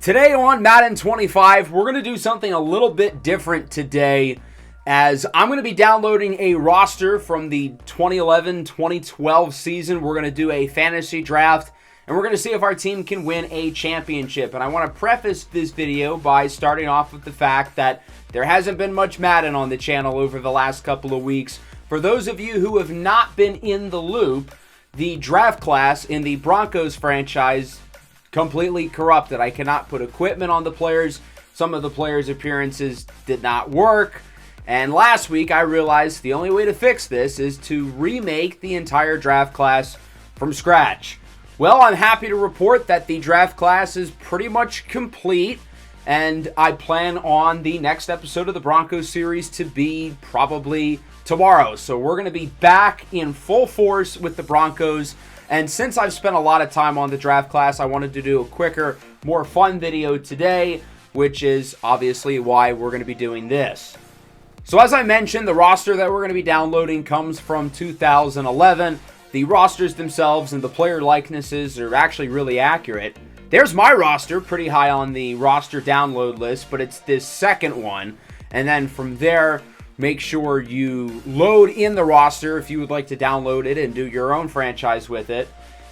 Today on Madden 25, we're going to do something a little bit different today, as I'm going to be downloading a roster from the 2011-2012 season. We're going to do a fantasy draft, and we're going to see if our team can win a championship. And I want to preface this video by starting off with the fact that there hasn't been much Madden on the channel over the last couple of weeks. For those of you who have not been in the loop, the draft class in the Broncos franchise completely corrupted. I cannot put equipment on the players. Some of the players' appearances did not work. And last week I realized the only way to fix this is to remake the entire draft class from scratch. Well, I'm happy to report that the draft class is pretty much complete, and I plan on the next episode of the Broncos series to be probably tomorrow. So we're going to be back in full force with the Broncos. And since I've spent a lot of time on the draft class, I wanted to do a quicker, more fun video today, which is obviously why we're going to be doing this. So as I mentioned, the roster that we're going to be downloading comes from 2011. The rosters themselves and the player likenesses are actually really accurate. There's my roster, pretty high on the roster download list, but it's this second one. And then from there, make sure you load in the roster if you would like to download it and do your own franchise with it.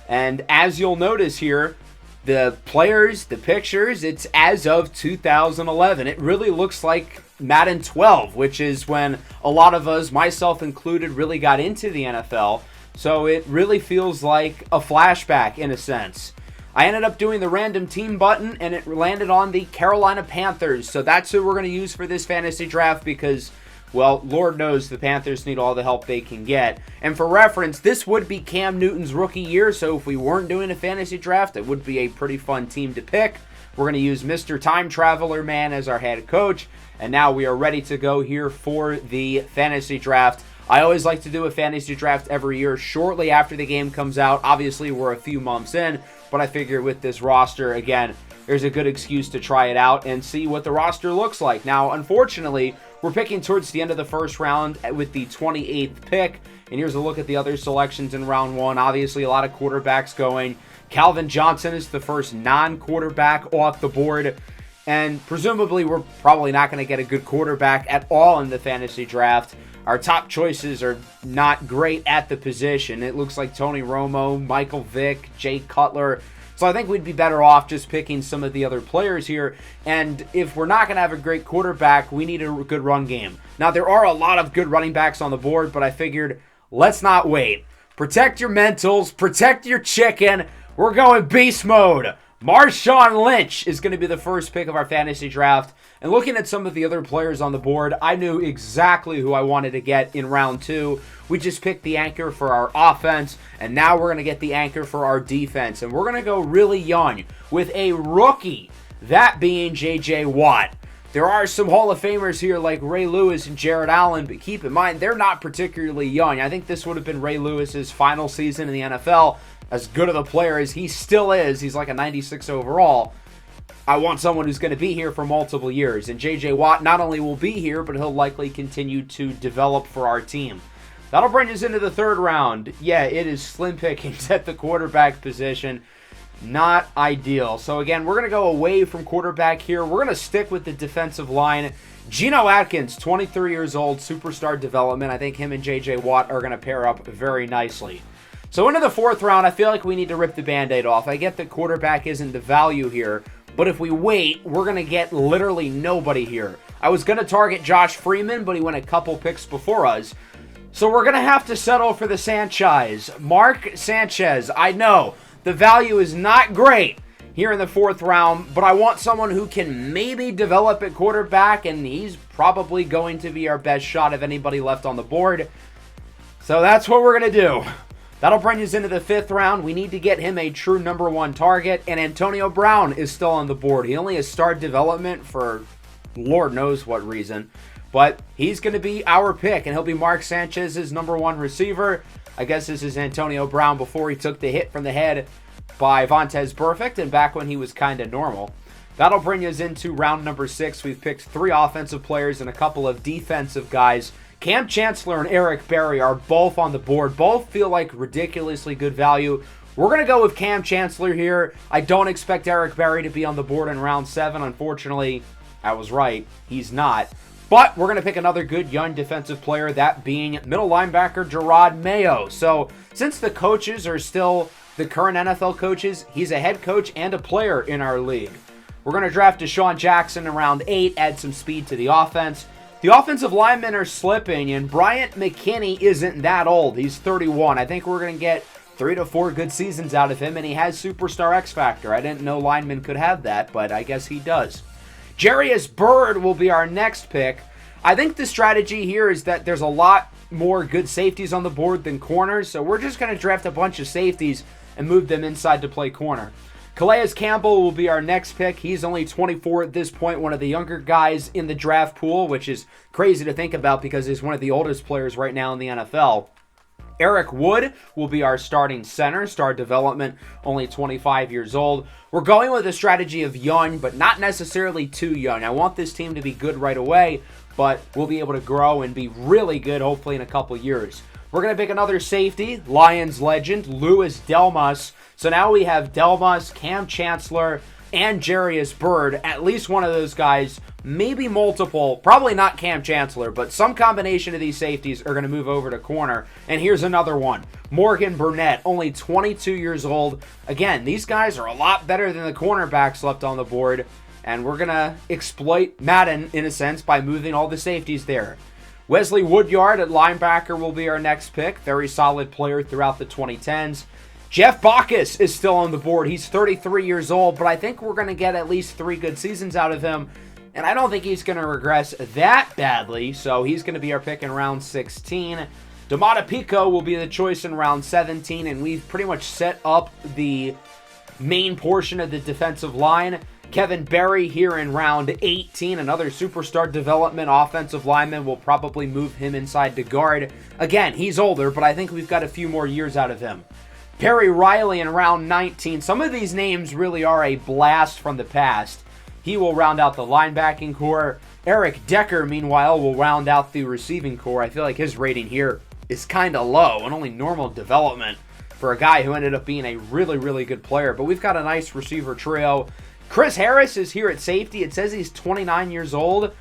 And as you'll notice here, the players, the pictures, it's as of 2011. It really looks like Madden 12, which is when a lot of us, myself included, really got into the NFL. So it really feels like a flashback in a sense. I ended up doing the random team button, and it landed on the Carolina Panthers. So that's who we're going to use for this fantasy draft because, well, Lord knows the Panthers need all the help they can get. And for reference, this would be Cam Newton's rookie year, so if we weren't doing a fantasy draft, it would be a pretty fun team to pick. We're going to use Mr. Time Traveler Man as our head coach, and now we are ready to go here for the fantasy draft. I always like to do a fantasy draft every year shortly after the game comes out. Obviously, we're a few months in, but I figure with this roster, again, there's a good excuse to try it out and see what the roster looks like. Now, unfortunately, we're picking towards the end of the first round with the 28th pick. And here's a look at the other selections in round one. Obviously, a lot of quarterbacks going. Calvin Johnson is the first non-quarterback off the board. And presumably, we're probably not going to get a good quarterback at all in the fantasy draft. Our top choices are not great at the position. It looks like Tony Romo, Michael Vick, Jay Cutler. So I think we'd be better off just picking some of the other players here. And if we're not going to have a great quarterback, we need a good run game. Now, there are a lot of good running backs on the board, but I figured let's not wait. Protect your mentals. Protect your chicken. We're going beast mode. Marshawn Lynch is going to be the first pick of our fantasy draft. And looking at some of the other players on the board, I knew exactly who I wanted to get in round two. We just picked the anchor for our offense, and now we're going to get the anchor for our defense. And we're going to go really young with a rookie, that being J.J. Watt. There are some Hall of Famers here like Ray Lewis and Jared Allen, but keep in mind, they're not particularly young. I think this would have been Ray Lewis's final season in the NFL. As good of a player as he still is, he's like a 96 overall. I want someone who's going to be here for multiple years. And J.J. Watt not only will be here, but he'll likely continue to develop for our team. That'll bring us into the third round. Yeah, it is slim pickings at the quarterback position. Not ideal. So again, we're going to go away from quarterback here. We're going to stick with the defensive line. Geno Atkins, 23 years old, superstar development. I think him and J.J. Watt are going to pair up very nicely. So into the fourth round, I feel like we need to rip the Band-Aid off. I get that quarterback isn't the value here, but if we wait, we're going to get literally nobody here. I was going to target Josh Freeman, but he went a couple picks before us. So we're going to have to settle for the Sanchez. Mark Sanchez, I know the value is not great here in the fourth round, but I want someone who can maybe develop at quarterback, and he's probably going to be our best shot of anybody left on the board. So that's what we're going to do. That'll bring us into the fifth round. We need to get him a true number one target, and Antonio Brown is still on the board. He only has started development for Lord knows what reason, but he's going to be our pick, and he'll be Mark Sanchez's number one receiver. I guess this is Antonio Brown before he took the hit from the head by Vontaze Burfict, and back when he was kind of normal. That'll bring us into round number 6. We've picked 3 offensive players and a couple of defensive guys. Cam Chancellor and Eric Berry are both on the board. Both feel like ridiculously good value. We're going to go with Cam Chancellor here. I don't expect Eric Berry to be on the board in round 7. Unfortunately, I was right. He's not. But we're going to pick another good young defensive player, that being middle linebacker Gerard Mayo. So since the coaches are still the current NFL coaches, he's a head coach and a player in our league. We're going to draft Deshaun Jackson in round 8, add some speed to the offense. The offensive linemen are slipping, and Bryant McKinney isn't that old. He's 31. I think we're going to get 3 to 4 good seasons out of him, and he has superstar X Factor. I didn't know linemen could have that, but I guess he does. Jarius Byrd will be our next pick. I think the strategy here is that there's a lot more good safeties on the board than corners, so we're just going to draft a bunch of safeties and move them inside to play corner. Calais Campbell will be our next pick. He's only 24 at this point, one of the younger guys in the draft pool, which is crazy to think about because he's one of the oldest players right now in the NFL. Eric Wood will be our starting center, star development, only 25 years old. We're going with a strategy of young, but not necessarily too young. I want this team to be good right away, but we'll be able to grow and be really good, hopefully, in a couple years. We're going to pick another safety, Lions legend, Louis Delmas. So now we have Delmas, Cam Chancellor, and Jarius Byrd. At least one of those guys, maybe multiple, probably not Cam Chancellor, but some combination of these safeties are going to move over to corner. And here's another one, Morgan Burnett, only 22 years old. Again, these guys are a lot better than the cornerbacks left on the board, and we're going to exploit Madden, in a sense, by moving all the safeties there. Wesley Woodyard at linebacker will be our next pick. Very solid player throughout the 2010s. Jeff Bacchus is still on the board. He's 33 years old, but I think we're going to get at least 3 good seasons out of him, and I don't think he's going to regress that badly, so he's going to be our pick in round 16. Domata Pico will be the choice in round 17, and we've pretty much set up the main portion of the defensive line. Kevin Berry here in round 18, another superstar development offensive lineman. Will probably move him inside to guard. Again, he's older, but I think we've got a few more years out of him. Perry Riley in round 19. Some of these names really are a blast from the past. He will round out the linebacking core. Eric Decker, meanwhile, will round out the receiving core. I feel like his rating here is kind of low and only normal development for a guy who ended up being a really, really good player. But we've got a nice receiver trio. Chris Harris is here at safety. It says he's 29 years old.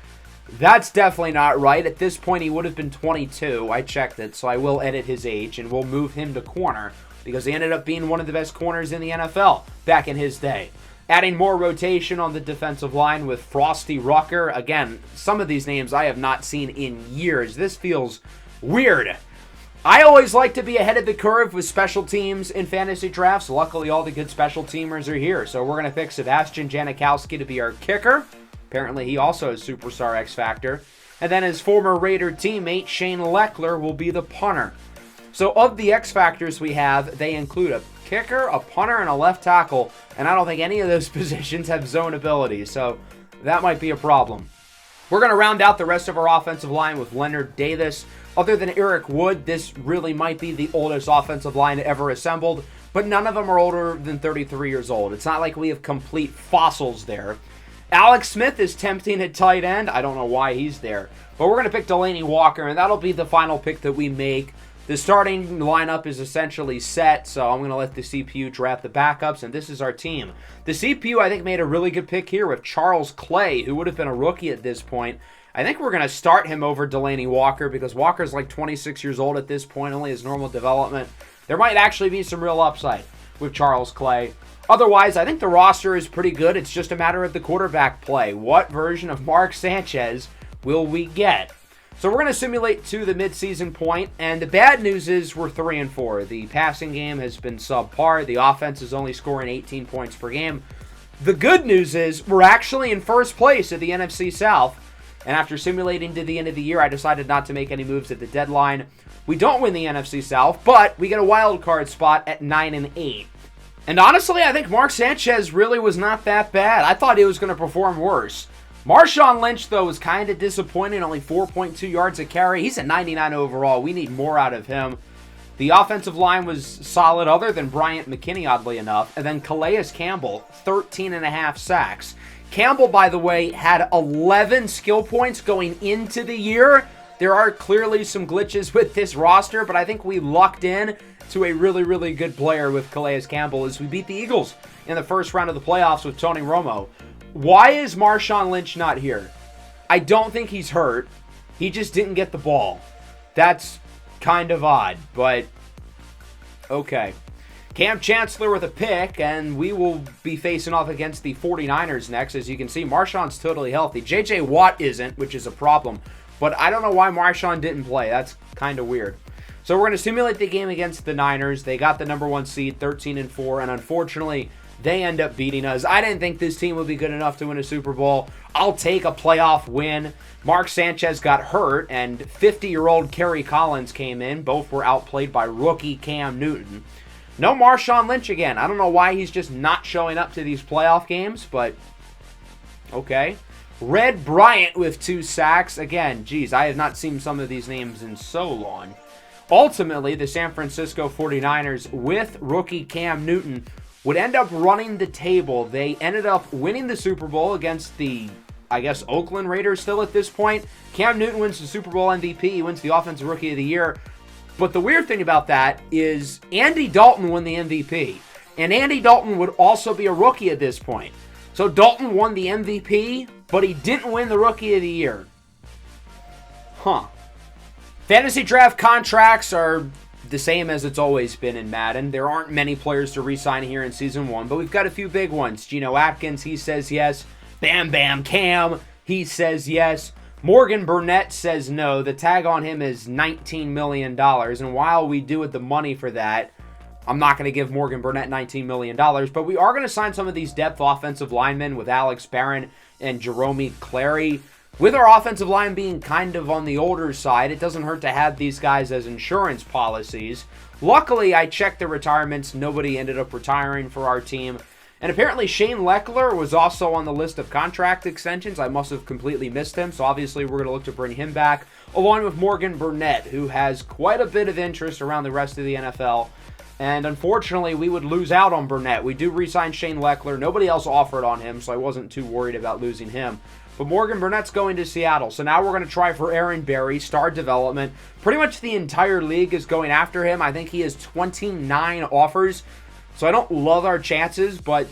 That's definitely not right. At this point, he would have been 22. I checked it, so I will edit his age, and we'll move him to corner because he ended up being one of the best corners in the NFL back in his day. Adding more rotation on the defensive line with Frosty Rucker. Again, some of these names I have not seen in years. This feels weird. I always like to be ahead of the curve with special teams in fantasy drafts. Luckily, all the good special teamers are here. So we're going to pick Sebastian Janikowski to be our kicker. Apparently, he also has superstar X Factor. And then his former Raider teammate, Shane Leckler, will be the punter. So of the X Factors we have, they include a kicker, a punter, and a left tackle. And I don't think any of those positions have zone ability. So that might be a problem. We're going to round out the rest of our offensive line with Leonard Davis. Other than Eric Wood, this really might be the oldest offensive line ever assembled, but none of them are older than 33 years old. It's not like we have complete fossils there. Alex Smith is tempting at tight end. I don't know why he's there, but we're going to pick Delaney Walker, and that'll be the final pick that we make. The starting lineup is essentially set, so I'm going to let the CPU draft the backups, and this is our team. The CPU, I think, made a really good pick here with Charles Clay, who would have been a rookie at this point. I think we're going to start him over Delaney Walker because Walker's like 26 years old at this point, only his normal development. There might actually be some real upside with Charles Clay. Otherwise, I think the roster is pretty good. It's just a matter of the quarterback play. What version of Mark Sanchez will we get? So we're going to simulate to the midseason point, and the bad news is we're 3-4. The passing game has been subpar. The offense is only scoring 18 points per game. The good news is we're actually in first place at the NFC South. And after simulating to the end of the year, I decided not to make any moves at the deadline. We don't win the NFC South, but we get a wild card spot at 9-8. And honestly, I think Mark Sanchez really was not that bad. I thought he was going to perform worse. Marshawn Lynch, though, was kind of disappointing, only 4.2 yards a carry. He's a 99 overall. We need more out of him. The offensive line was solid other than Bryant McKinney, oddly enough. And then Calais Campbell, 13.5 sacks. Campbell, by the way, had 11 skill points going into the year. there are clearly some glitches with this roster, but I think we lucked in to a really, really good player with Calais Campbell as we beat the Eagles in the first round of the playoffs with Tony Romo. Why is Marshawn Lynch not here? I don't think he's hurt. He just didn't get the ball. That's kind of odd, but okay. Cam Chancellor with a pick, and we will be facing off against the 49ers next. As you can see, Marshawn's totally healthy. J.J. Watt isn't, which is a problem. But I don't know why Marshawn didn't play. That's kind of weird. So we're going to simulate the game against the Niners. They got the number 1 seed, 13-4, and unfortunately, they end up beating us. I didn't think this team would be good enough to win a Super Bowl. I'll take a playoff win. Mark Sanchez got hurt, and 50-year-old Kerry Collins came in. Both were outplayed by rookie Cam Newton. No Marshawn Lynch again. I don't know why he's just not showing up to these playoff games, but okay. Red Bryant with 2 sacks. Again, geez, I have not seen some of these names in so long. Ultimately, the San Francisco 49ers with rookie Cam Newton would end up running the table. They ended up winning the Super Bowl against the, I guess, Oakland Raiders still at this point. Cam Newton wins the Super Bowl MVP. He wins the Offensive Rookie of the Year. But the weird thing about that is Andy Dalton won the MVP. And Andy Dalton would also be a rookie at this point. So Dalton won the MVP, but he didn't win the Rookie of the Year. Huh. Fantasy draft contracts are the same as it's always been in Madden. There aren't many players to re-sign here in Season 1, but we've got a few big ones. Geno Atkins, he says yes. Bam Bam Cam, he says yes. Morgan Burnett says no. The tag on him is $19 million. And while we do it the money for that, I'm not going to give Morgan Burnett $19 million. But we are going to sign some of these depth offensive linemen with Alex Barron and Jerome Clary. With our offensive line being kind of on the older side, it doesn't hurt to have these guys as insurance policies. Luckily, I checked the retirements. Nobody ended up retiring for our team. And apparently Shane Leckler was also on the list of contract extensions. I must have completely missed him, so obviously we're going to look to bring him back, along with Morgan Burnett, who has quite a bit of interest around the rest of the NFL. And unfortunately, we would lose out on Burnett. We do re-sign Shane Leckler. Nobody else offered on him, so I wasn't too worried about losing him. But Morgan Burnett's going to Seattle, so now we're going to try for Aaron Berry, star development. Pretty much the entire league is going after him. I think he has 29 offers. So I don't love our chances, but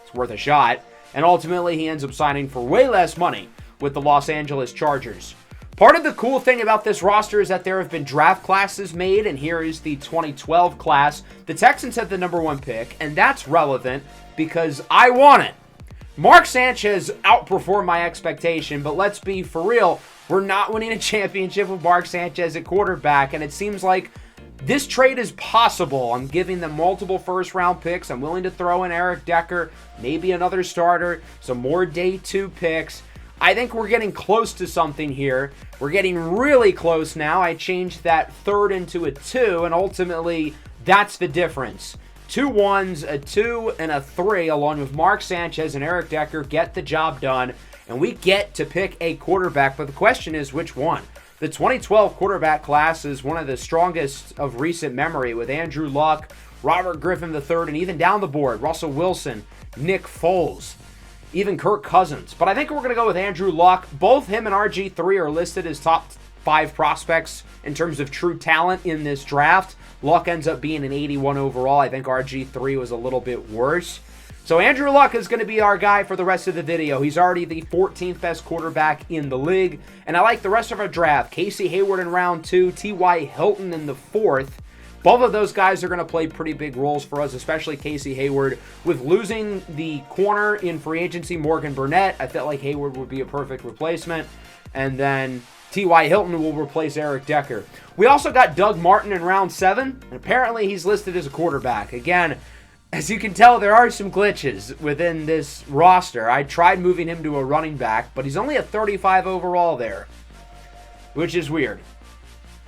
it's worth a shot. And ultimately, he ends up signing for way less money with the Los Angeles Chargers. Part of the cool thing about this roster is that there have been draft classes made, and here is the 2012 class. The Texans had the number 1 pick, and that's relevant because I want it. Mark Sanchez outperformed my expectation, but let's be for real, we're not winning a championship with Mark Sanchez at quarterback, and it seems like this trade is possible. I'm giving them multiple first-round picks. I'm willing to throw in Eric Decker, maybe another starter, some more day 2 picks. I think we're getting close to something here. We're getting really close now. I changed that 3rd into a 2, and ultimately, that's the difference. 2 1s, a 2, and a 3, along with Mark Sanchez and Eric Decker, get the job done, and we get to pick a quarterback. But the question is, which one? The 2012 quarterback class is one of the strongest of recent memory, with Andrew Luck, Robert Griffin III, and even down the board, Russell Wilson, Nick Foles, even Kirk Cousins. But I think we're going to go with Andrew Luck. Both him and RG3 are listed as top 5 prospects in terms of true talent in this draft. Luck ends up being an 81 overall. I think RG3 was a little bit worse. So Andrew Luck is going to be our guy for the rest of the video. He's already the 14th best quarterback in the league. And I like the rest of our draft. Casey Hayward in round 2, T.Y. Hilton in the 4th. Both of those guys are going to play pretty big roles for us, especially Casey Hayward. With losing the corner in free agency, Morgan Burnett, I felt like Hayward would be a perfect replacement. And then T.Y. Hilton will replace Eric Decker. We also got Doug Martin in round 7, and apparently he's listed as a quarterback. Again, as you can tell, there are some glitches within this roster. I tried moving him to a running back, but he's only a 35 overall there, which is weird.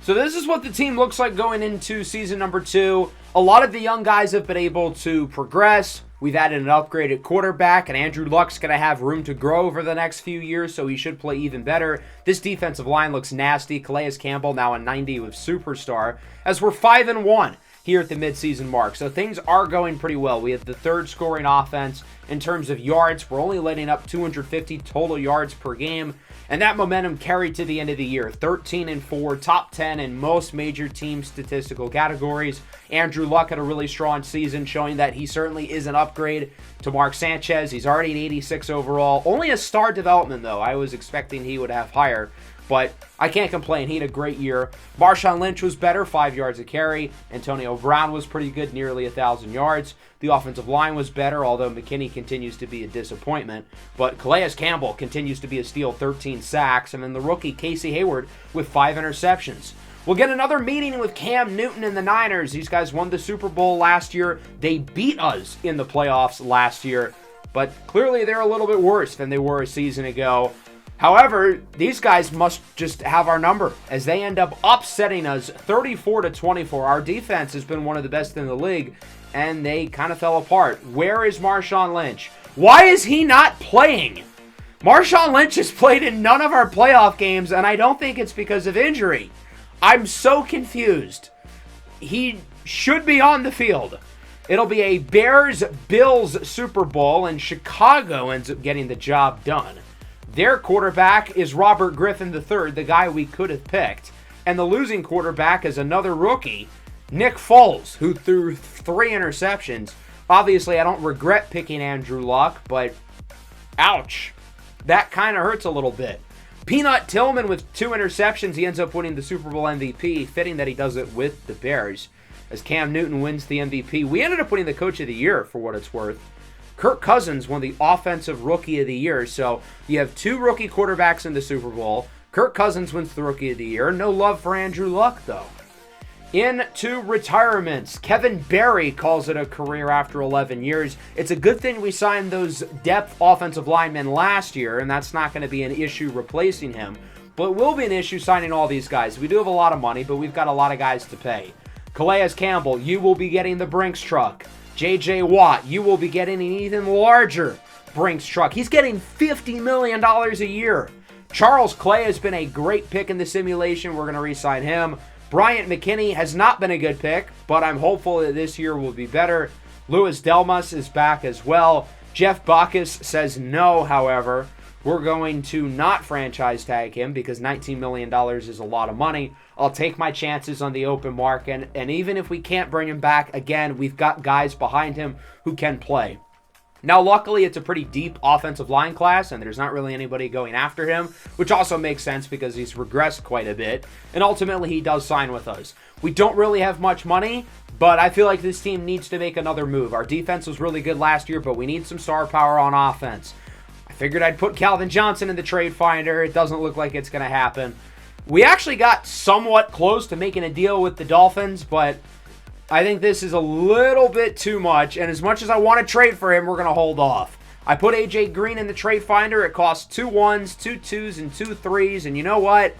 So this is what the team looks like going into season number 2. A lot of the young guys have been able to progress. We've added an upgraded quarterback, and Andrew Luck's going to have room to grow over the next few years, so he should play even better. This defensive line looks nasty. Calais Campbell now a 90 with Superstar, as we're 5-1 here at the midseason mark. So things are going pretty well. We have the 3rd scoring offense in terms of yards. We're only letting up 250 total yards per game, and that momentum carried to the end of the year. 13-4, top 10 in most major team statistical categories. Andrew Luck had a really strong season, showing that he certainly is an upgrade to Mark Sanchez. He's already an 86 overall. Only a star development, though. I was expecting he would have higher, but I can't complain. He had a great year. Marshawn Lynch was better, 5 yards a carry. Antonio Brown was pretty good, nearly 1,000 yards. The offensive line was better, although McKinney continues to be a disappointment. But Calais Campbell continues to be a steal, 13 sacks. And then the rookie, Casey Hayward, with 5 interceptions. We'll get another meeting with Cam Newton and the Niners. These guys won the Super Bowl last year. They beat us in the playoffs last year. But clearly they're a little bit worse than they were a season ago. However, these guys must just have our number as they end up upsetting us 34-24. Our defense has been one of the best in the league, and they kind of fell apart. Where is Marshawn Lynch? Why is he not playing? Marshawn Lynch has played in none of our playoff games, and I don't think it's because of injury. I'm so confused. He should be on the field. It'll be a Bears-Bills Super Bowl, and Chicago ends up getting the job done. Their quarterback is Robert Griffin III, the guy we could have picked. And the losing quarterback is another rookie, Nick Foles, who threw 3 interceptions. Obviously, I don't regret picking Andrew Luck, but ouch. That kind of hurts a little bit. Peanut Tillman with 2 interceptions. He ends up winning the Super Bowl MVP. Fitting that he does it with the Bears, as Cam Newton wins the MVP. We ended up winning the Coach of the Year, for what it's worth. Kirk Cousins won the Offensive Rookie of the Year. So you have 2 rookie quarterbacks in the Super Bowl. Kirk Cousins wins the Rookie of the Year. No love for Andrew Luck, though. Into retirements. Kevin Barry calls it a career after 11 years. It's a good thing we signed those depth offensive linemen last year, and that's not going to be an issue replacing him. But it will be an issue signing all these guys. We do have a lot of money, but we've got a lot of guys to pay. Calais Campbell, you will be getting the Brinks truck. J.J. Watt, you will be getting an even larger Brinks truck. He's getting $50 million a year. Charles Clay has been a great pick in the simulation. We're going to re-sign him. Bryant McKinney has not been a good pick, but I'm hopeful that this year will be better. Louis Delmas is back as well. Jeff Bacchus says no, however. We're going to not franchise tag him because $19 million is a lot of money. I'll take my chances on the open market, and even if we can't bring him back, again, we've got guys behind him who can play. Now, luckily, it's a pretty deep offensive line class, and there's not really anybody going after him, which also makes sense because he's regressed quite a bit, and ultimately, he does sign with us. We don't really have much money, but I feel like this team needs to make another move. Our defense was really good last year, but we need some star power on offense. I figured I'd put Calvin Johnson in the trade finder. It doesn't look like it's going to happen. We actually got somewhat close to making a deal with the Dolphins, but I think this is a little bit too much, and as much as I want to trade for him, we're going to hold off. I put A.J. Green in the trade finder. It costs 2 1s, 2 2s, and 2 3s, and you know what?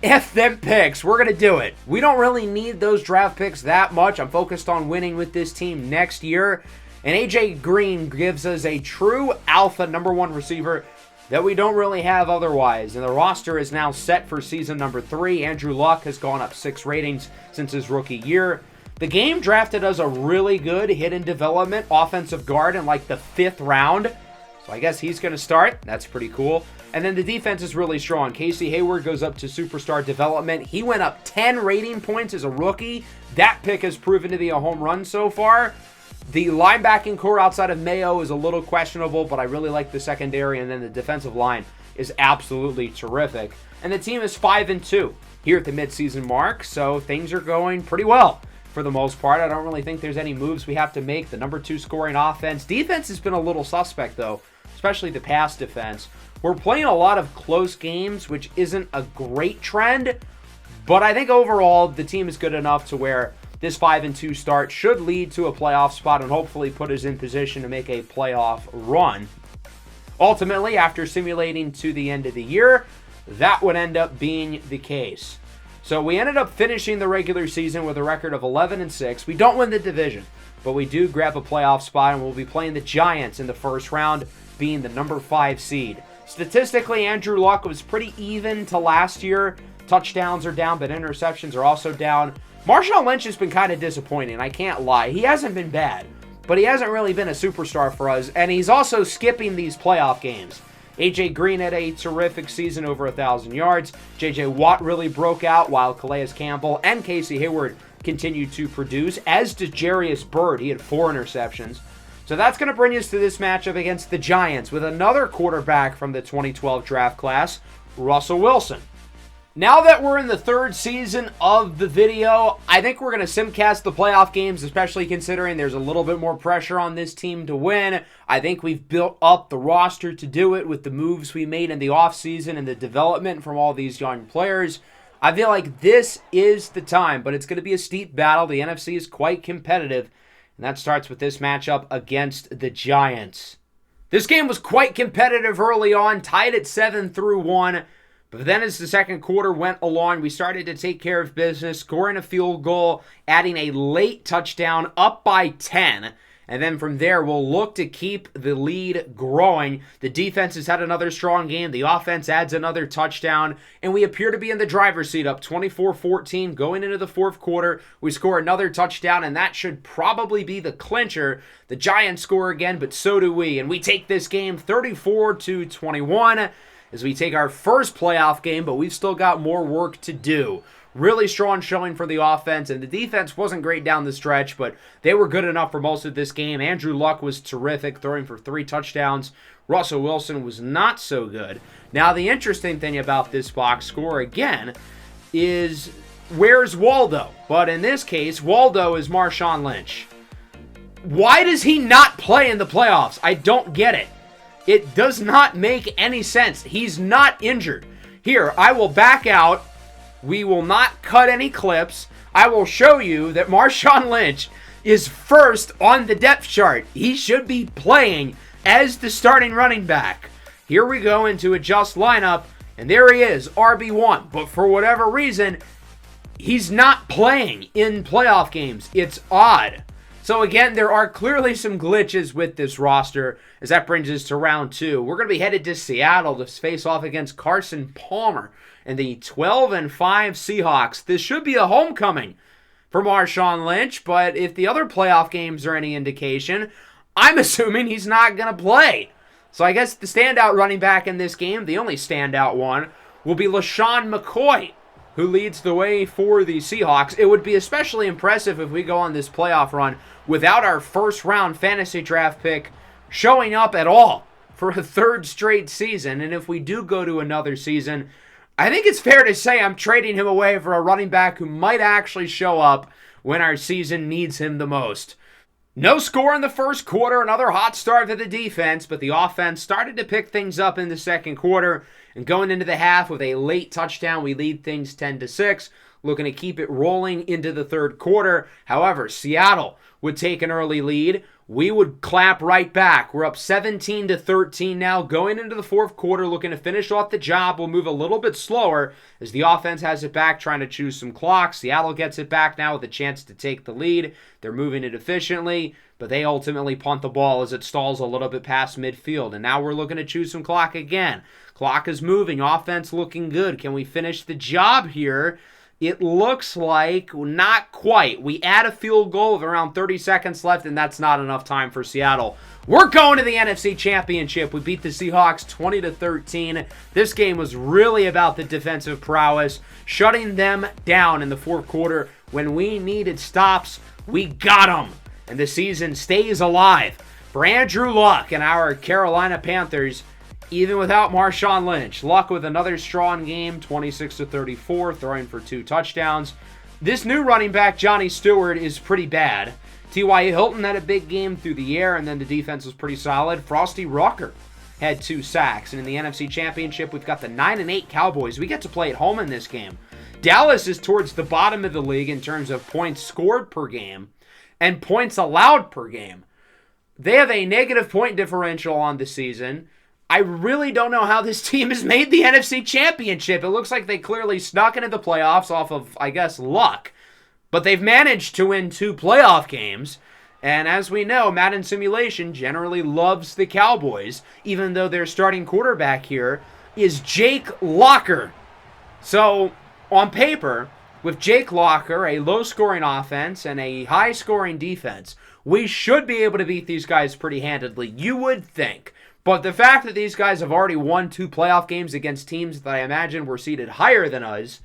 F them picks. We're going to do it. We don't really need those draft picks that much. I'm focused on winning with this team next year, and A.J. Green gives us a true alpha number 1 receiver that we don't really have otherwise. And the roster is now set for season number 3. Andrew Luck has gone up 6 ratings since his rookie year. The game drafted us a really good hidden development offensive guard in like the 5th round. So I guess he's going to start. That's pretty cool. And then the defense is really strong. Casey Hayward goes up to superstar development. He went up 10 rating points as a rookie. That pick has proven to be a home run so far. The linebacking core outside of Mayo is a little questionable, but I really like the secondary, and then the defensive line is absolutely terrific. And the team is 5-2 here at the midseason mark, so things are going pretty well for the most part. I don't really think there's any moves we have to make. The number 2 scoring offense. Defense has been a little suspect, though, especially the pass defense. We're playing a lot of close games, which isn't a great trend, but I think overall the team is good enough to where this 5-2 start should lead to a playoff spot and hopefully put us in position to make a playoff run. Ultimately, after simulating to the end of the year, that would end up being the case. So we ended up finishing the regular season with a record of 11-6. We don't win the division, but we do grab a playoff spot, and we'll be playing the Giants in the first round, being the number 5 seed. Statistically, Andrew Luck was pretty even to last year. Touchdowns are down, but interceptions are also down. Marshawn Lynch has been kind of disappointing, I can't lie. He hasn't been bad, but he hasn't really been a superstar for us, and he's also skipping these playoff games. A.J. Green had a terrific season, over 1,000 yards. J.J. Watt really broke out, while Calais Campbell and Casey Hayward continued to produce, as did Jarius Byrd. He had 4 interceptions. So that's going to bring us to this matchup against the Giants with another quarterback from the 2012 draft class, Russell Wilson. Now that we're in the 3rd season of the video, I think we're going to simcast the playoff games, especially considering there's a little bit more pressure on this team to win. I think we've built up the roster to do it with the moves we made in the offseason and the development from all these young players. I feel like this is the time, but it's going to be a steep battle. The NFC is quite competitive, and that starts with this matchup against the Giants. This game was quite competitive early on, tied at 7-1. But then as the second quarter went along, we started to take care of business, scoring a field goal, adding a late touchdown, up by 10. And then from there, we'll look to keep the lead growing. The defense has had another strong game. The offense adds another touchdown. And we appear to be in the driver's seat, up 24-14. Going into the 4th quarter, we score another touchdown, and that should probably be the clincher. The Giants score again, but so do we. And we take this game 34-21. As we take our first playoff game, but we've still got more work to do. Really strong showing for the offense, and the defense wasn't great down the stretch, but they were good enough for most of this game. Andrew Luck was terrific, throwing for 3 touchdowns. Russell Wilson was not so good. Now, the interesting thing about this box score, again, is where's Waldo? But in this case, Waldo is Marshawn Lynch. Why does he not play in the playoffs? I don't get it. It does not make any sense. He's not injured. Here, I will back out. We will not cut any clips. I will show you that Marshawn Lynch is first on the depth chart. He should be playing as the starting running back. Here we go into adjust lineup, and there he is, RB1. But for whatever reason, he's not playing in playoff games. It's odd. So again, there are clearly some glitches with this roster, as that brings us to round 2. We're going to be headed to Seattle to face off against Carson Palmer and the 12-5 Seahawks. This should be a homecoming for Marshawn Lynch, but if the other playoff games are any indication, I'm assuming he's not going to play. So I guess the standout running back in this game, the only standout one, will be LaShawn McCoy, who leads the way for the Seahawks. It would be especially impressive if we go on this playoff run without our first-round fantasy draft pick showing up at all for a 3rd straight season. And if we do go to another season, I think it's fair to say I'm trading him away for a running back who might actually show up when our season needs him the most. No score in the first quarter, another hot start to the defense, but the offense started to pick things up in the second quarter. And going into the half with a late touchdown, we lead things 10-6, looking to keep it rolling into the 3rd quarter. However, Seattle would take an early lead. We would clap right back. We're up 17-13 now, going into the 4th quarter, looking to finish off the job. We'll move a little bit slower as the offense has it back, trying to choose some clock. Seattle gets it back now with a chance to take the lead. They're moving it efficiently, but they ultimately punt the ball as it stalls a little bit past midfield. And now we're looking to choose some clock again. Clock is moving. Offense looking good. Can we finish the job here? It looks like not quite. We add a field goal with around 30 seconds left, and that's not enough time for Seattle. We're going to the NFC Championship. We beat the Seahawks 20-13. This game was really about the defensive prowess, shutting them down in the 4th quarter. When we needed stops, we got them. And the season stays alive for Andrew Luck and our Carolina Panthers, even without Marshawn Lynch. Luck with another strong game, 26-34, throwing for 2 touchdowns. This new running back, Johnny Stewart, is pretty bad. T.Y. Hilton had a big game through the air, and then the defense was pretty solid. Frosty Rucker had 2 sacks. And in the NFC Championship, we've got the 9-8 Cowboys. We get to play at home in this game. Dallas is towards the bottom of the league in terms of points scored per game and points allowed per game. They have a negative point differential on the season. I really don't know how this team has made the NFC Championship. It looks like they clearly snuck into the playoffs off of, I guess, luck. But they've managed to win 2 playoff games. And as we know, Madden Simulation generally loves the Cowboys, even though their starting quarterback here is Jake Locker. So, on paper, with Jake Locker, a low-scoring offense and a high-scoring defense, we should be able to beat these guys pretty handedly. You would think. But the fact that these guys have already won 2 playoff games against teams that I imagine were seated higher than us,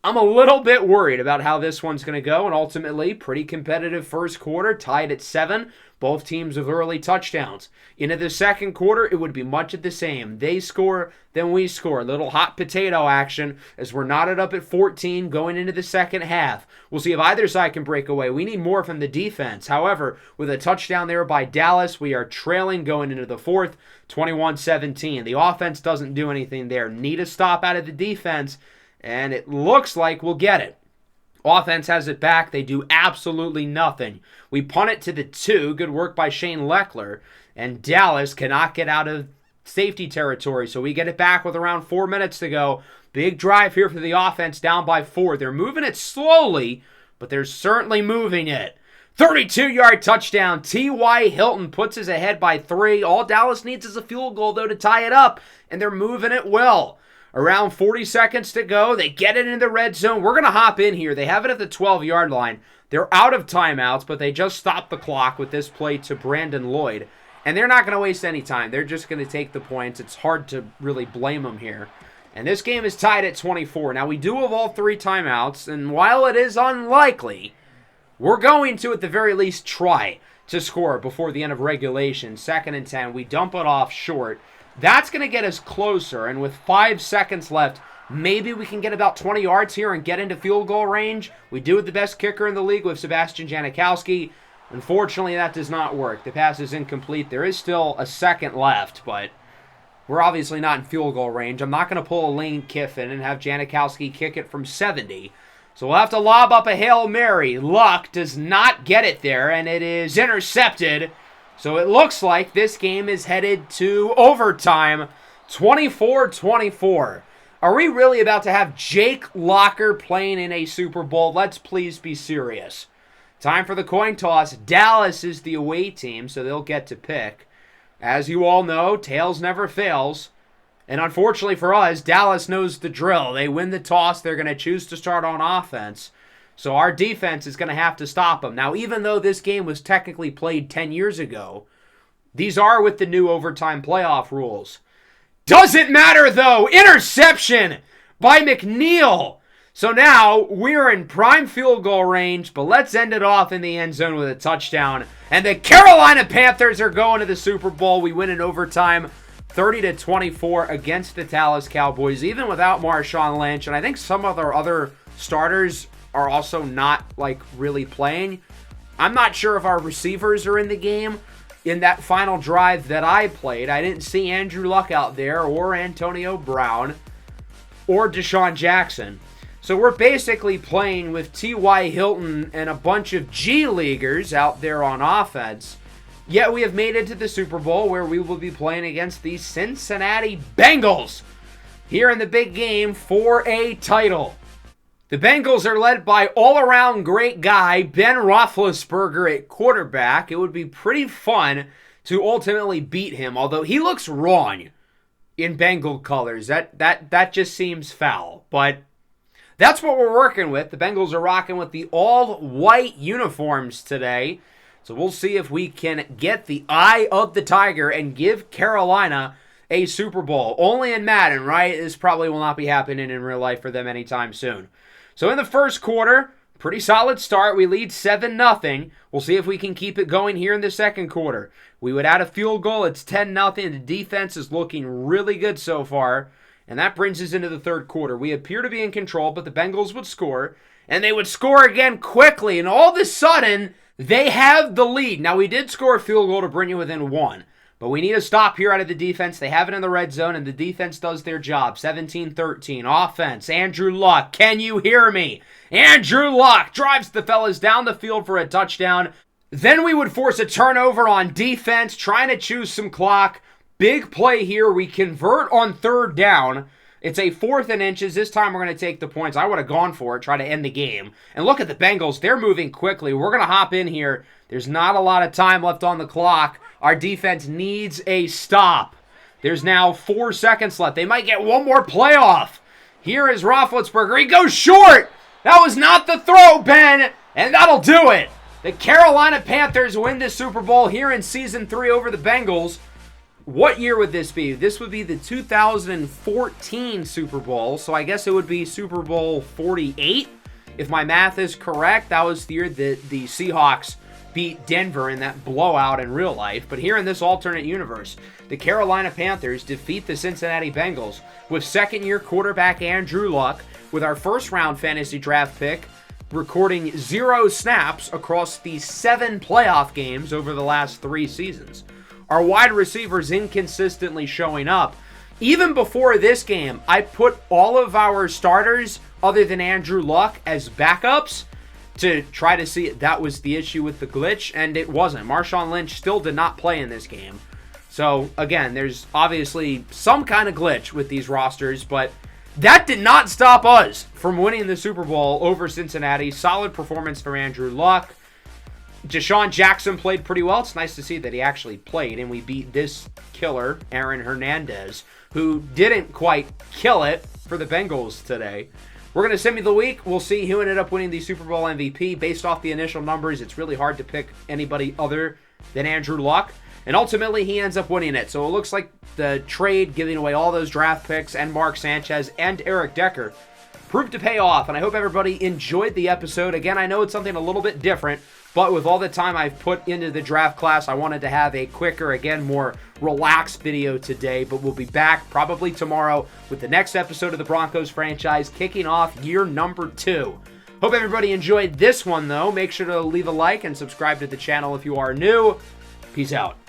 I'm a little bit worried about how this one's going to go, and ultimately, pretty competitive first quarter, tied at 7, both teams with early touchdowns. Into the second quarter, it would be much of the same. They score, then we score. A little hot potato action as we're knotted up at 14 going into the second half. We'll see if either side can break away. We need more from the defense. However, with a touchdown there by Dallas, we are trailing going into the fourth, 21-17. The offense doesn't do anything there. Need a stop out of the defense, and it looks like we'll get it. Offense has it back. They do absolutely nothing. We punt it to the 2. Good work by Shane Leckler. And Dallas cannot get out of safety territory, so we get it back with around 4 minutes to go. Big drive here for the offense, down by 4. They're moving it slowly, but they're certainly moving it. 32-yard touchdown. T.Y. Hilton puts us ahead by 3. All Dallas needs is a field goal, though, to tie it up, and they're moving it well. Around 40 seconds to go. They get it in the red zone. We're going to hop in here. They have it at the 12-yard line. They're out of timeouts, but they just stopped the clock with this play to Brandon Lloyd. And they're not going to waste any time. They're just going to take the points. It's hard to really blame them here. And this game is tied at 24. Now, we do have all 3 timeouts, and while it is unlikely, we're going to, at the very least, try to score before the end of regulation. 2nd and 10. We dump it off short. That's going to get us closer, and with 5 seconds left, maybe we can get about 20 yards here and get into field goal range. We do have the best kicker in the league with Sebastian Janikowski. Unfortunately, that does not work. The pass is incomplete. There is still a second left, but we're obviously not in field goal range. I'm not going to pull a Lane Kiffin and have Janikowski kick it from 70. So we'll have to lob up a Hail Mary. Luck does not get it there, and it is intercepted. So it looks like this game is headed to overtime, 24-24. Are we really about to have Jake Locker playing in a Super Bowl? Let's please be serious. Time for the coin toss. Dallas is the away team, so they'll get to pick. As you all know, tails never fails. And unfortunately for us, Dallas knows the drill. They win the toss. They're going to choose to start on offense. So our defense is going to have to stop them. Now, even though this game was technically played 10 years ago, these are with the new overtime playoff rules. Doesn't matter, though. Interception by McNeil. So now we're in prime field goal range, but let's end it off in the end zone with a touchdown. And the Carolina Panthers are going to the Super Bowl. We win in overtime, 30-24 against the Dallas Cowboys, even without Marshawn Lynch. And I think some of our other starters are also not, really playing. I'm not sure if our receivers are in the game. In that final drive that I played, I didn't see Andrew Luck out there, or Antonio Brown, or Deshaun Jackson. So we're basically playing with T.Y. Hilton and a bunch of G-Leaguers out there on offense. Yet we have made it to the Super Bowl, where we will be playing against the Cincinnati Bengals here in the big game for a title. The Bengals are led by all-around great guy Ben Roethlisberger at quarterback. It would be pretty fun to ultimately beat him, although he looks wrong in Bengal colors. That just seems foul, but that's what we're working with. The Bengals are rocking with the all-white uniforms today, so we'll see if we can get the eye of the tiger and give Carolina a Super Bowl. Only in Madden, right? This probably will not be happening in real life for them anytime soon. So in the first quarter, pretty solid start. We lead 7-0. We'll see if we can keep it going here in the second quarter. We would add a field goal. It's 10-0. The defense is looking really good so far. And that brings us into the third quarter. We appear to be in control, but the Bengals would score. And they would score again quickly. And all of a sudden, they have the lead. Now, we did score a field goal to bring you within 1. But we need a stop here out of the defense. They have it in the red zone, and the defense does their job. 17-13. Offense. Andrew Luck. Can you hear me? Andrew Luck drives the fellas down the field for a touchdown. Then we would force a turnover on defense, trying to choose some clock. Big play here. We convert on third down. It's a 4th and inches. This time we're going to take the points. I would have gone for it, try to end the game. And look at the Bengals. They're moving quickly. We're going to hop in here. There's not a lot of time left on the clock. Our defense needs a stop. There's now 4 seconds left. They might get one more playoff. Here is Roethlisberger. He goes short. That was not the throw, Ben. And that'll do it. The Carolina Panthers win the Super Bowl here in Season 3 over the Bengals. What year would this be? This would be the 2014 Super Bowl, so I guess it would be Super Bowl 48. If my math is correct, that was the year that the Seahawks beat Denver in that blowout in real life. But here in this alternate universe, the Carolina Panthers defeat the Cincinnati Bengals with second-year quarterback Andrew Luck, with our first-round fantasy draft pick recording 0 snaps across the 7 playoff games over the last 3 seasons. Our wide receivers inconsistently showing up. Even before this game, I put all of our starters, other than Andrew Luck, as backups to try to see if that was the issue with the glitch, and it wasn't. Marshawn Lynch still did not play in this game. So, again, there's obviously some kind of glitch with these rosters, but that did not stop us from winning the Super Bowl over Cincinnati. Solid performance for Andrew Luck. Deshaun Jackson played pretty well. It's nice to see that he actually played, and we beat this killer, Aaron Hernandez, who didn't quite kill it for the Bengals today. We're going to Sim of the Week. We'll see who ended up winning the Super Bowl MVP. Based off the initial numbers, it's really hard to pick anybody other than Andrew Luck. And ultimately, he ends up winning it. So it looks like the trade, giving away all those draft picks, and Mark Sanchez and Eric Decker, proved to pay off. And I hope everybody enjoyed the episode. Again, I know it's something a little bit different, but with all the time I've put into the draft class, I wanted to have a quicker, again, more relaxed video today. But we'll be back probably tomorrow with the next episode of the Broncos franchise, kicking off year number 2. Hope everybody enjoyed this one, though. Make sure to leave a like and subscribe to the channel if you are new. Peace out.